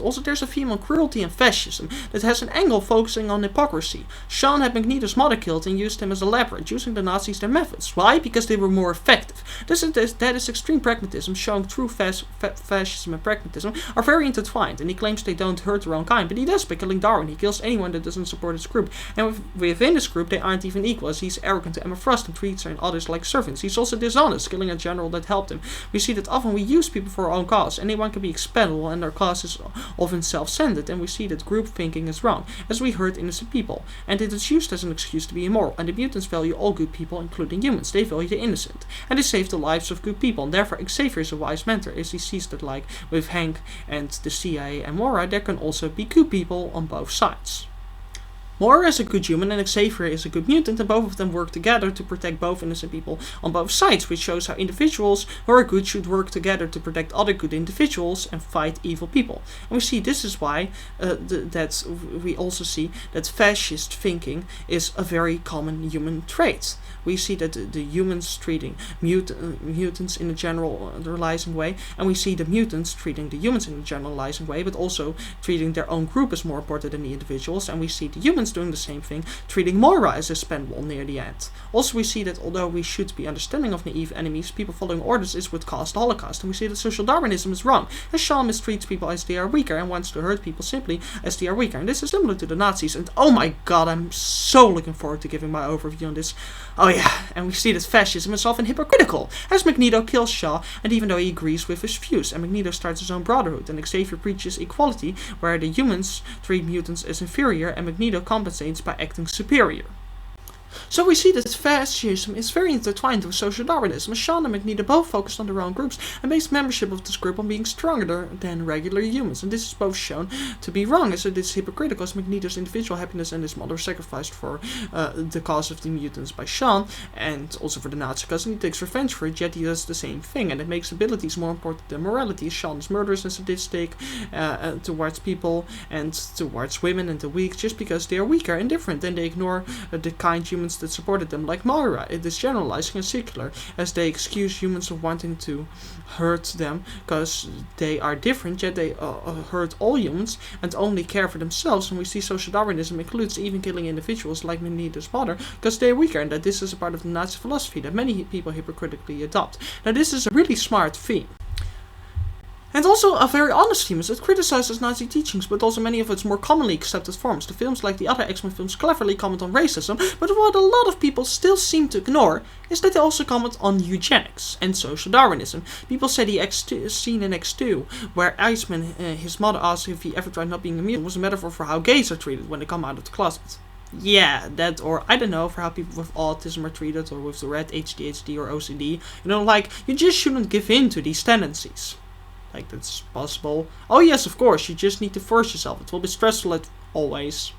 Also, there's a theme on cruelty and fascism that has an angle focusing on hypocrisy. Sean had Magneto's mother killed and used him as a leverage, using the Nazis their methods. Why? Because they were more effective. That is extreme pragmatism, showing true fascism and pragmatism are very intertwined, and he claims they don't hurt their own kind, but he does by killing Darwin. He kills anyone that doesn't support his group, and within his group they aren't even equal, as he's arrogant to Emma Frost and treats her and others like servants. He's also dishonest, killing a general that helped him. We see that often we use people for our own cause. Anyone can be expendable, and their cause is often self-centered, and we see that group thinking is wrong, as we hurt innocent people, and it is used as an excuse to be immoral, and the mutants value all good people, including humans. They value the innocent, and they save the lives of good people, and therefore Xavier is a wise mentor, as he sees that, like with Hank and the CIA and Moira, there can also be good people on both sides. Moira is a good human and Xavier is a good mutant, and both of them work together to protect both innocent people on both sides, which shows how individuals who are good should work together to protect other good individuals and fight evil people. And we see this is why that we also see that fascist thinking is a very common human trait. We see that the humans treating mutants in a generalizing way, and we see the mutants treating the humans in a generalizing way, but also treating their own group as more important than the individuals, and we see the humans doing the same thing, treating Moira as expendable near the end. Also, we see that although we should be understanding of naive enemies, people following orders is what caused the Holocaust, and we see that social Darwinism is wrong, as Sean mistreats people as they are weaker and wants to hurt people simply as they are weaker, and this is similar to the Nazis, and oh my god, I'm so looking forward to giving my overview on this. Oh yeah, and we see that fascism is often hypocritical, as Magneto kills Shaw, and even though he agrees with his views, and Magneto starts his own brotherhood, and Xavier preaches equality, where the humans treat mutants as inferior, and Magneto compensates by acting superior. So we see that fascism is very intertwined with social Darwinism, as Sean and Magneto both focused on their own groups and based membership of this group on being stronger than regular humans, and this is both shown to be wrong, as it is hypocritical, as Magneto's individual happiness and his mother sacrificed for the cause of the mutants by Sean, and also for the Nazi cause, and he takes revenge for it, yet he does the same thing, and it makes abilities more important than morality, as Sean is murderous and sadistic towards people and towards women and the weak, just because they are weaker and different, and they ignore the kind humans that supported them, like Moira. It is generalizing and secular, as they excuse humans of wanting to hurt them because they are different, yet they hurt all humans and only care for themselves. And we see social Darwinism includes even killing individuals like Magneto's mother because they are weaker, and that this is a part of the Nazi philosophy that many people hypocritically adopt. Now this is a really smart theme. And also a very honest theme, as it criticizes Nazi teachings, but also many of its more commonly accepted forms. The films, like the other X-Men films, cleverly comment on racism, but what a lot of people still seem to ignore is that they also comment on eugenics and social Darwinism. People say the scene in X2, where Iceman, his mother, asks if he ever tried not being a mutant, was a metaphor for how gays are treated when they come out of the closet. Yeah, that, or I don't know, for how people with autism are treated, or with the red ADHD or OCD. You know, like, you just shouldn't give in to these tendencies. Like, that's possible. Oh yes, of course, you just need to force yourself. It will be stressful always,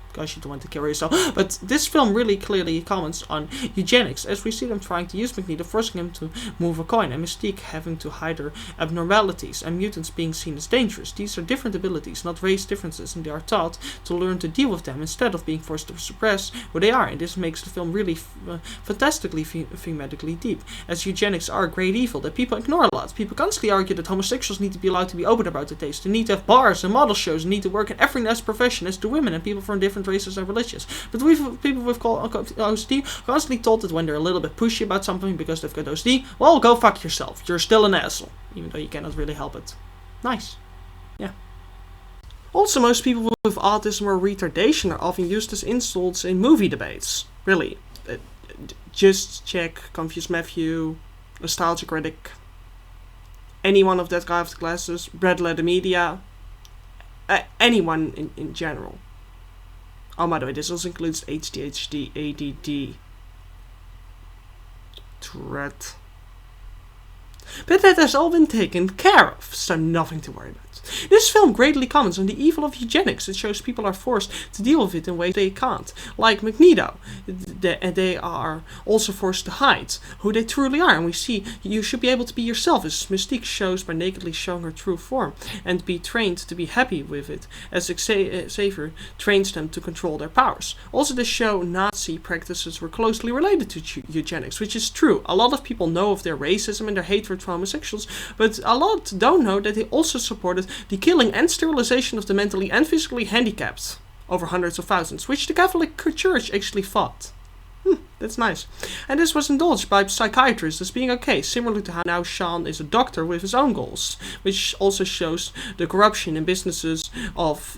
because you don't want to kill yourself. But this film really clearly comments on eugenics, as we see them trying to use Magneto, forcing him to move a coin, and Mystique having to hide her abnormalities, and mutants being seen as dangerous. These are different abilities, not race differences, and they are taught to learn to deal with them instead of being forced to suppress who they are. And this makes the film really fantastically thematically deep, as eugenics are a great evil that people ignore a lot. People constantly argue that homosexuals need to be allowed to be open about their taste. They need to have bars and model shows, and need to work in every nice profession as do women and people from different races and religions. But people with OCD constantly told that when they're a little bit pushy about something because they've got OCD, well, go fuck yourself. You're still an asshole, even though you cannot really help it. Nice. Yeah. Also, most people with autism or retardation are often used as insults in movie debates. Really. Just check Confused Matthew, Nostalgia Critic, any one of that guy with the glasses, Red Letter Media, anyone in general. Oh, by the way, this also includes ADHD, ADD, Tourette. But that has all been taken care of, so nothing to worry about. This film greatly comments on the evil of eugenics. It shows people are forced to deal with it in ways they can't. Like Magneto, they are also forced to hide who they truly are. And we see you should be able to be yourself, as Mystique shows by nakedly showing her true form, and be trained to be happy with it, as Xavier trains them to control their powers. Also, the show Nazi practices were closely related to eugenics, which is true. A lot of people know of their racism and their hatred for homosexuals, but a lot don't know that they also supported advocated the killing and sterilization of the mentally and physically handicapped, over hundreds of thousands, which the Catholic Church actually fought. That's nice. And this was indulged by psychiatrists as being okay, similar to how now Sean is a doctor with his own goals, which also shows the corruption in businesses of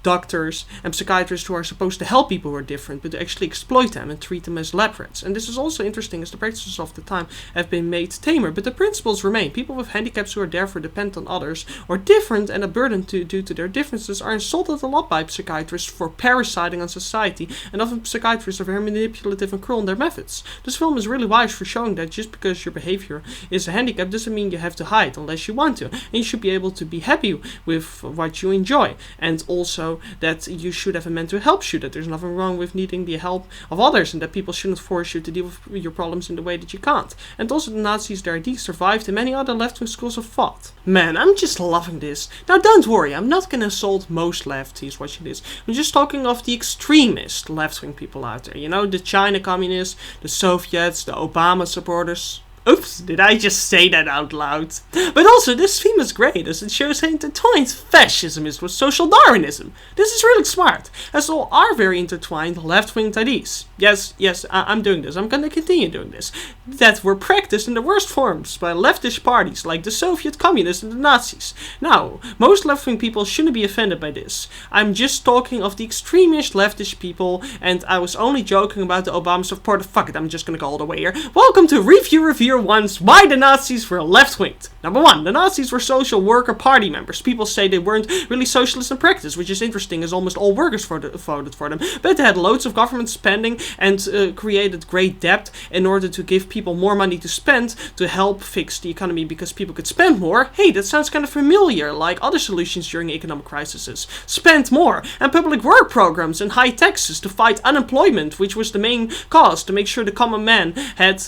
doctors and psychiatrists who are supposed to help people who are different, but to actually exploit them and treat them as lab rats. And this is also interesting as the practices of the time have been made tamer, but the principles remain. People with handicaps who are therefore dependent on others or different and a burden due to their differences are insulted a lot by psychiatrists for parasiting on society, and often psychiatrists are very manipulative and cruel in their methods. This film is really wise for showing that just because your behavior is a handicap doesn't mean you have to hide unless you want to, and you should be able to be happy with what you enjoy, and also that you should have a man to help you, that there's nothing wrong with needing the help of others, and that people shouldn't force you to deal with your problems in the way that you can't. And also the Nazis, their ideas survived in many other left-wing schools of thought. Man, I'm just loving this. Now don't worry, I'm not gonna insult most lefties watching this. I'm just talking of the extremist left-wing people out there, you know, the China communists, the Soviets, the Obama supporters. Oops, did I just say that out loud? But also, this theme is great, as it shows how intertwined fascism is with social Darwinism. This is really smart, as all are very intertwined left-wing ideas. Yes, I'm doing this, I'm gonna continue doing this. That were practiced in the worst forms by leftist parties like the Soviet communists and the Nazis. Now, most left-wing people shouldn't be offended by this. I'm just talking of the extremist leftist people, and I was only joking about the Obama supporter. Fuck it, I'm just gonna go all the way here. Welcome to Review Once Why the Nazis Were Left-Winged. Number 1, the Nazis were social worker party members. People say they weren't really socialist in practice, which is interesting as almost all workers voted for them, but they had loads of government spending and created great debt in order to give people more money to spend to help fix the economy because people could spend more. Hey, that sounds kind of familiar, like other solutions during economic crises. Spend more, and public work programs and high taxes to fight unemployment, which was the main cause, to make sure the common man had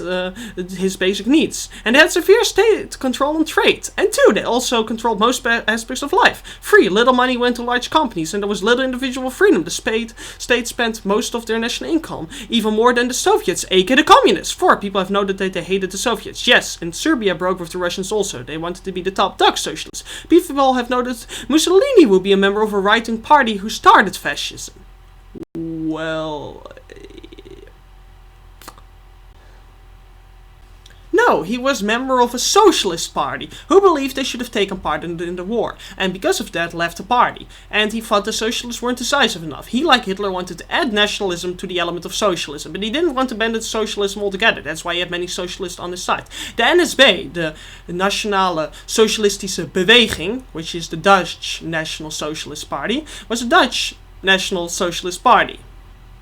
his basic needs. And they had severe state control on trade. And 2, they also controlled most aspects of life. 3, little money went to large companies and there was little individual freedom. The state spent most of their national income, even more than the Soviets, aka the communists. 4, people have noted that they hated the Soviets. Yes, and Serbia broke with the Russians also. They wanted to be the top dog socialists. People have noted Mussolini will be a member of a right-wing party who started fascism. Well, no, he was member of a socialist party who believed they should have taken part in the war, and because of that left the party. And he thought the socialists weren't decisive enough. He, like Hitler, wanted to add nationalism to the element of socialism, but he didn't want to abandon socialism altogether. That's why he had many socialists on his side. The NSB, the Nationale Socialistische Beweging, which is the Dutch National Socialist Party, was a Dutch National Socialist Party.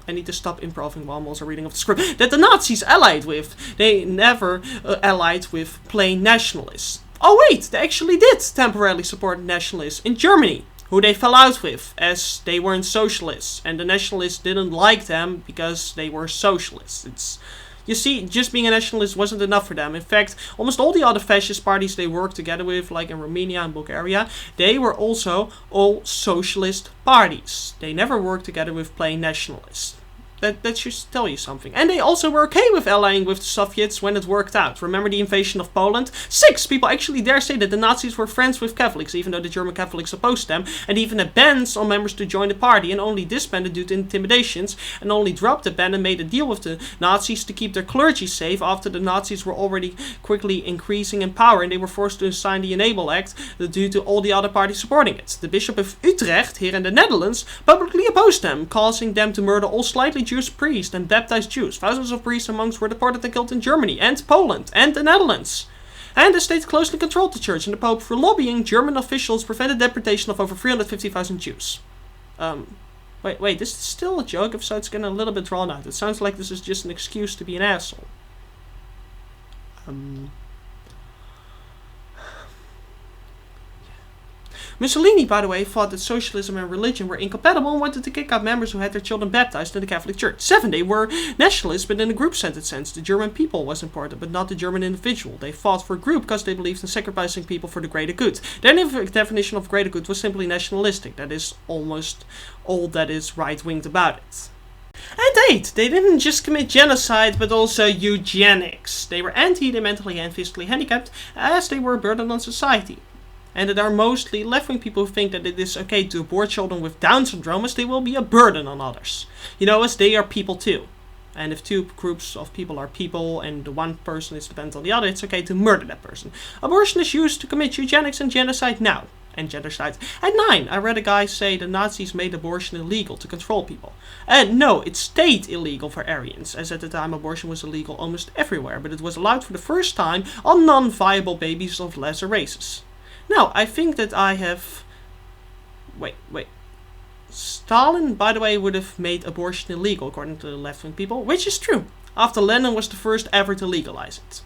I need to stop improving while I'm also reading off the script. That the Nazis allied with. They never allied with plain nationalists. Oh wait, they actually did temporarily support nationalists in Germany, who they fell out with, as they weren't socialists, and the nationalists didn't like them because they were socialists. You see, just being a nationalist wasn't enough for them. In fact, almost all the other fascist parties they worked together with, like in Romania and Bulgaria, they were also all socialist parties. They never worked together with plain nationalists. That should tell you something. And they also were okay with allying with the Soviets when it worked out. Remember the invasion of Poland? 6 people actually dare say that the Nazis were friends with Catholics, even though the German Catholics opposed them, and even had bans on members to join the party, and only disbanded due to intimidations, and only dropped the ban and made a deal with the Nazis to keep their clergy safe after the Nazis were already quickly increasing in power, and they were forced to sign the Enable Act due to all the other parties supporting it. The Bishop of Utrecht, here in the Netherlands, publicly opposed them, causing them to murder all slightly Jewish priests and baptized Jews. Thousands of priests and monks were deported and killed in Germany and Poland and the Netherlands. And the state closely controlled the church, and the Pope, for lobbying German officials, prevented deportation of over 350,000 Jews. Wait, this is still a joke, if so it's getting a little bit drawn out. It sounds like this is just an excuse to be an asshole. Mussolini, by the way, thought that socialism and religion were incompatible and wanted to kick out members who had their children baptized in the Catholic Church. 7, they were nationalists, but in a group-centered sense. The German people was important, but not the German individual. They fought for a group because they believed in sacrificing people for the greater good. Their definition of greater good was simply nationalistic. That is almost all that is right-winged about it. And 8, they didn't just commit genocide, but also eugenics. They were anti the mentally and physically handicapped, as they were a burden on society. and that are mostly left-wing people who think that it is okay to abort children with Down syndrome as they will be a burden on others. As they are people too. And if two groups of people are people and the one person is dependent on the other, it's okay to murder that person. Abortion is used to commit eugenics and genocide now. And genocide. At 9, I read a guy say the Nazis made abortion illegal to control people. And no, it stayed illegal for Aryans, as at the time abortion was illegal almost everywhere, but it was allowed for the first time on non-viable babies of lesser races. Now, I think that I have... Wait. Stalin, by the way, would have made abortion illegal, according to the left-wing people, which is true, after Lenin was the first ever to legalize it.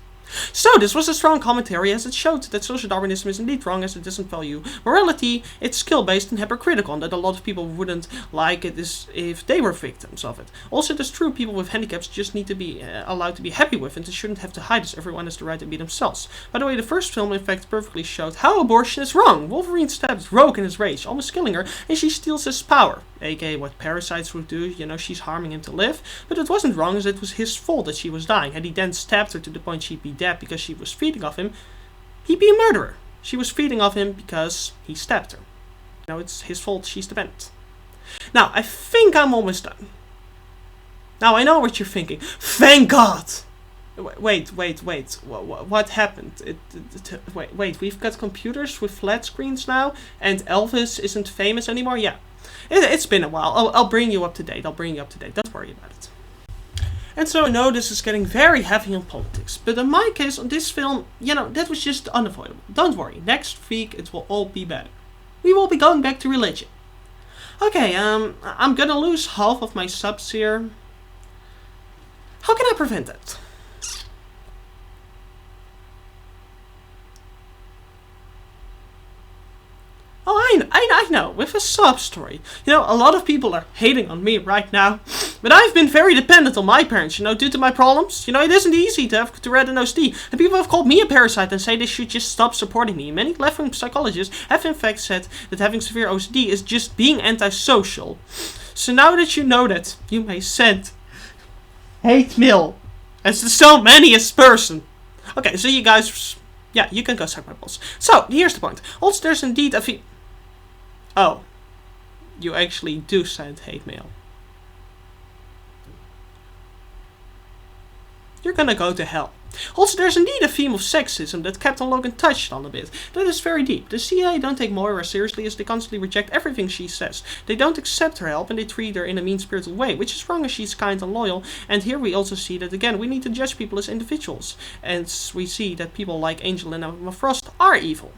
So, this was a strong commentary as it showed that social Darwinism is indeed wrong as it doesn't value morality, it's skill-based and hypocritical, and that a lot of people wouldn't like it if they were victims of it. Also, it is true people with handicaps just need to be allowed to be happy with it and shouldn't have to hide as everyone has the right to be themselves. By the way, the first film in fact perfectly showed how abortion is wrong. Wolverine stabs Rogue in his rage, almost killing her, and she steals his power. aka what parasites would do, she's harming him to live, but it wasn't wrong as it was his fault that she was dying. Had he then stabbed her to the point she'd be dead because she was feeding off him, he'd be a murderer. She was feeding off him because he stabbed her. It's his fault she's dependent. Now, I think I'm almost done. Now, I know what you're thinking. Thank God! Wait. What happened? Wait, we've got computers with flat screens now, and Elvis isn't famous anymore? Yeah. It's been a while. I'll bring you up to date. Don't worry about it. And so I know this is getting very heavy on politics, but in my case, on this film, that was just unavoidable. Don't worry, next week it will all be better. We will be going back to religion. Okay, I'm gonna lose half of my subs here. How can I prevent that? Oh, I know, with a sob story. A lot of people are hating on me right now, but I've been very dependent on my parents, due to my problems. It isn't easy to have Tourette and people have called me a parasite and say they should just stop supporting me. Many left-wing psychologists have in fact said that having severe OCD is just being antisocial. So now that you know that, you may send hate mail as to so many as person. Okay, so you guys, you can go suck my balls. So, here's the point. Also, there's indeed a Oh, you actually do send hate mail. You're gonna go to hell. Also, there's indeed a theme of sexism that Captain Logan touched on a bit. That is very deep. The CIA don't take Moira seriously as they constantly reject everything she says. They don't accept her help and they treat her in a mean-spirited way, which is wrong as she's kind and loyal. And here we also see that again, we need to judge people as individuals. And we see that people like Angel and Emma Frost are evil.